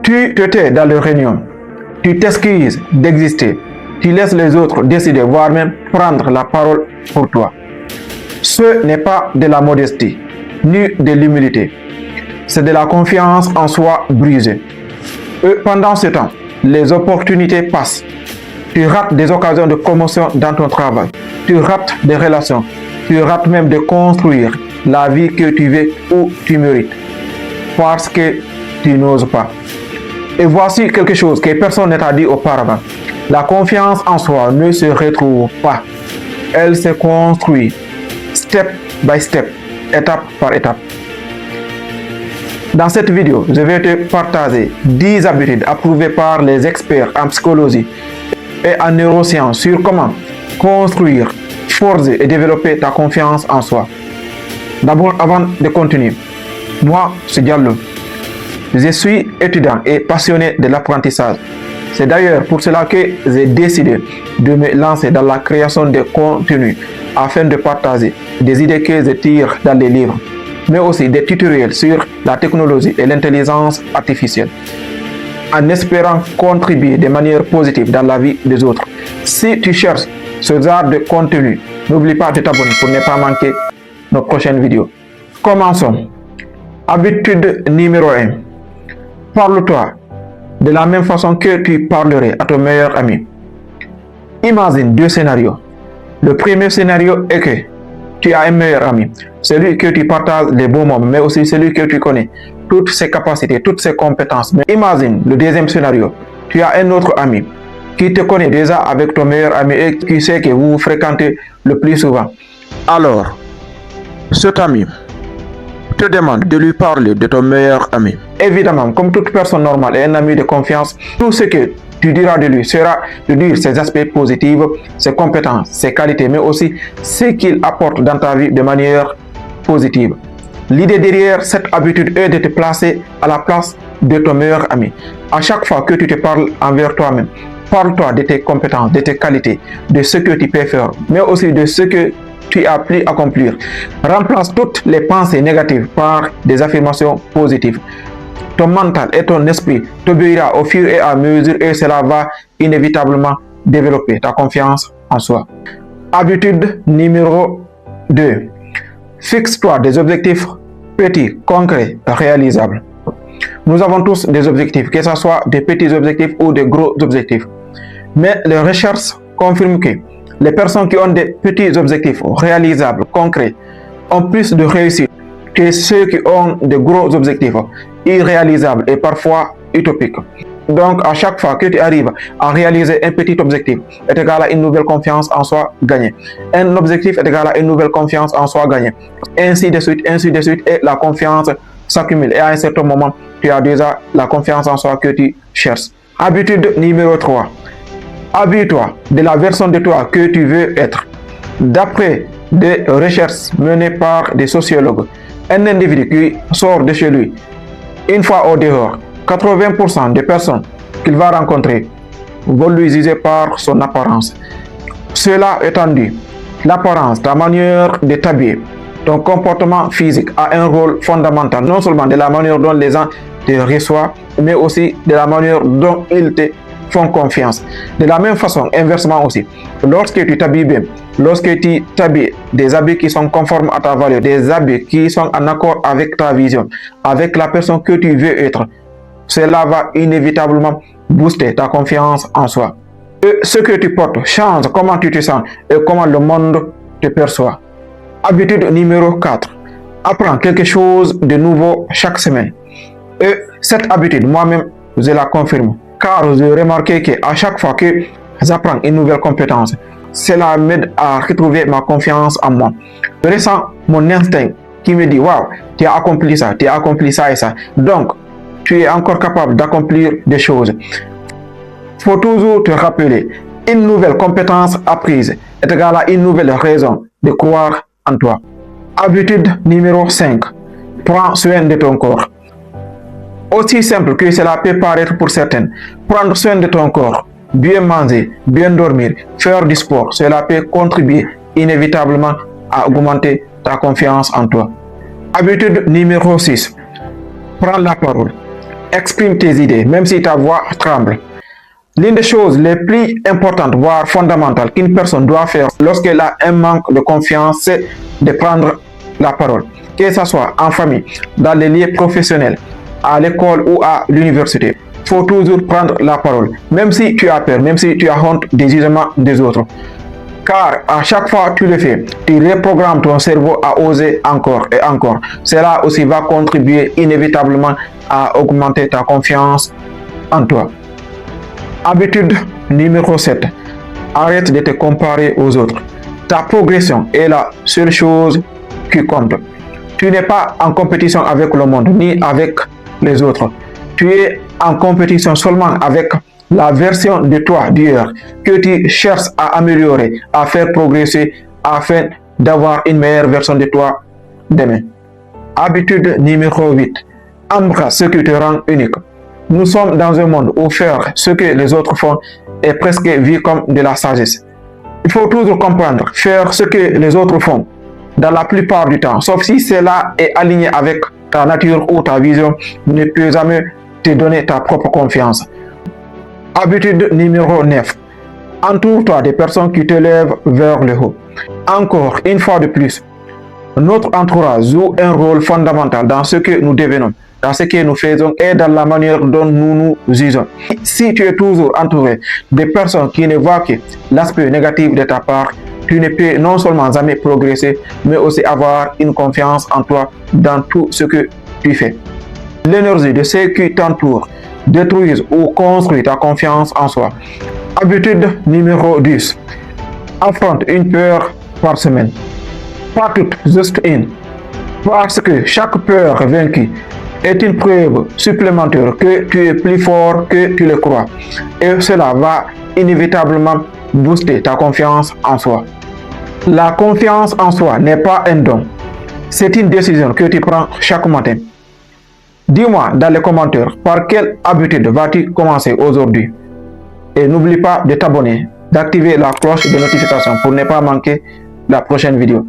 Tu te tais dans les réunions, tu t'excuses d'exister, tu laisses les autres décider, voire même prendre la parole pour toi. Ce n'est pas de la modestie, ni de l'humilité. C'est de la confiance en soi brisée. Et pendant ce temps, les opportunités passent. Tu rates des occasions de promotion dans ton travail. Tu rates des relations. Tu rates même de construire la vie que tu veux ou tu mérites. Parce que tu n'oses pas. Et voici quelque chose que personne ne t'a dit auparavant. La confiance en soi ne se retrouve pas. Elle se construit step by step, étape par étape. Dans cette vidéo, je vais te partager 10 habitudes approuvées par les experts en psychologie et en neurosciences sur comment construire, forger et développer ta confiance en soi. D'abord, avant de continuer, moi, c'est Diallo. Je suis étudiant et passionné de l'apprentissage. C'est d'ailleurs pour cela que j'ai décidé de me lancer dans la création de contenu afin de partager des idées que je tire dans les livres, mais aussi des tutoriels sur la technologie et l'intelligence artificielle, en espérant contribuer de manière positive dans la vie des autres. Si tu cherches ce genre de contenu, n'oublie pas de t'abonner pour ne pas manquer nos prochaines vidéos. Commençons. Habitude numéro 1. Parle-toi de la même façon que tu parlerais à ton meilleur ami. Imagine 2 scénarios. Le premier scénario est que tu as un meilleur ami, celui que tu partages les bons moments, mais aussi celui que tu connais, toutes ses capacités, toutes ses compétences. Mais imagine le deuxième scénario. Tu as un autre ami qui te connaît déjà avec ton meilleur ami et qui sait que vous vous fréquentez le plus souvent. Alors, cet ami te demande de lui parler de ton meilleur ami. Évidemment, comme toute personne normale et un ami de confiance, tout ce que tu diras de lui sera de dire ses aspects positifs, ses compétences, ses qualités, mais aussi ce qu'il apporte dans ta vie de manière positive. L'idée derrière cette habitude est de te placer à la place de ton meilleur ami. À chaque fois que tu te parles envers toi-même, parle-toi de tes compétences, de tes qualités, de ce que tu peux faire, mais aussi de ce que tu as pu accomplir. Remplace toutes les pensées négatives par des affirmations positives. Ton mental et ton esprit t'obéira au fur et à mesure et cela va inévitablement développer ta confiance en soi. Habitude numéro 2. Fixe-toi des objectifs petits, concrets, réalisables. Nous avons tous des objectifs, que ce soit des petits objectifs ou des gros objectifs. Mais les recherches confirment que les personnes qui ont des petits objectifs réalisables, concrets, ont plus de réussite que ceux qui ont de gros objectifs irréalisables et parfois utopiques. Donc, à chaque fois que tu arrives à réaliser un petit objectif, est égal à une nouvelle confiance en soi gagnée. Un objectif est égal à une nouvelle confiance en soi gagnée. Ainsi de suite, et la confiance s'accumule. Et à un certain moment, tu as déjà la confiance en soi que tu cherches. Habitude numéro 3. Habille-toi de la version de toi que tu veux être. D'après des recherches menées par des sociologues, un individu qui sort de chez lui, une fois au dehors, 80% des personnes qu'il va rencontrer vont lui juger par son apparence. Cela étant dit, l'apparence, ta manière de t'habiller, ton comportement physique a un rôle fondamental, non seulement de la manière dont les gens te reçoivent, mais aussi de la manière dont ils te font confiance. De la même façon, inversement aussi, lorsque tu t'habilles bien, lorsque tu t'habilles des habits qui sont conformes à ta valeur, des habits qui sont en accord avec ta vision, avec la personne que tu veux être, cela va inévitablement booster ta confiance en soi. Et ce que tu portes change comment tu te sens et comment le monde te perçoit. Habitude numéro 4. Apprends quelque chose de nouveau chaque semaine. Et cette habitude, moi-même, je la confirme. Car j'ai remarqué qu'à chaque fois que j'apprends une nouvelle compétence, cela m'aide à retrouver ma confiance en moi. Je ressens mon instinct qui me dit, waouh, tu as accompli ça et ça. Donc, tu es encore capable d'accomplir des choses. Il faut toujours te rappeler, une nouvelle compétence apprise est égale à une nouvelle raison de croire en toi. Habitude numéro 5. Prends soin de ton corps. Aussi simple que cela peut paraître pour certaines, prendre soin de ton corps, bien manger, bien dormir, faire du sport, cela peut contribuer inévitablement à augmenter ta confiance en toi. Habitude numéro 6. Prends la parole. exprime tes idées, même si ta voix tremble. L'une des choses les plus importantes, voire fondamentales, qu'une personne doit faire lorsqu'elle a un manque de confiance, c'est de prendre la parole. Que ce soit en famille, dans les lieux professionnels, à l'école ou à l'université. Il faut toujours prendre la parole, même si tu as peur, même si tu as honte des jugements des autres. Car à chaque fois que tu le fais, tu reprogrammes ton cerveau à oser encore et encore. Cela aussi va contribuer inévitablement à augmenter ta confiance en toi. Habitude numéro 7. Arrête de te comparer aux autres. Ta progression est la seule chose qui compte. Tu n'es pas en compétition avec le monde ni avec les autres. Tu es en compétition seulement avec la version de toi d'hier que tu cherches à améliorer, à faire progresser afin d'avoir une meilleure version de toi demain. Habitude numéro 8. Embrasse ce qui te rend unique. Nous sommes dans un monde où faire ce que les autres font est presque vu comme de la sagesse. Il faut toujours comprendre, faire ce que les autres font dans la plupart du temps, sauf si cela est aligné avec ta nature ou ta vision, ne peut jamais te donner ta propre confiance. Habitude numéro 9. Entoure-toi des personnes qui te lèvent vers le haut. Encore une fois de plus, notre entourage joue un rôle fondamental dans ce que nous devenons, dans ce que nous faisons et dans la manière dont nous nous usons. Si tu es toujours entouré de personnes qui ne voient que l'aspect négatif de ta part, tu ne peux non seulement jamais progresser, mais aussi avoir une confiance en toi dans tout ce que tu fais. L'énergie de ceux qui t'entourent détruisent ou construisent ta confiance en soi. Habitude numéro 10. Affronte une peur par semaine. Pas toutes, juste une. Parce que chaque peur vaincue est une preuve supplémentaire que tu es plus fort que tu le crois. Et cela va inévitablement booster ta confiance en soi. La confiance en soi n'est pas un don. C'est une décision que tu prends chaque matin. Dis-moi dans les commentaires par quelle habitude vas-tu commencer aujourd'hui. Et n'oublie pas de t'abonner, d'activer la cloche de notification pour ne pas manquer la prochaine vidéo.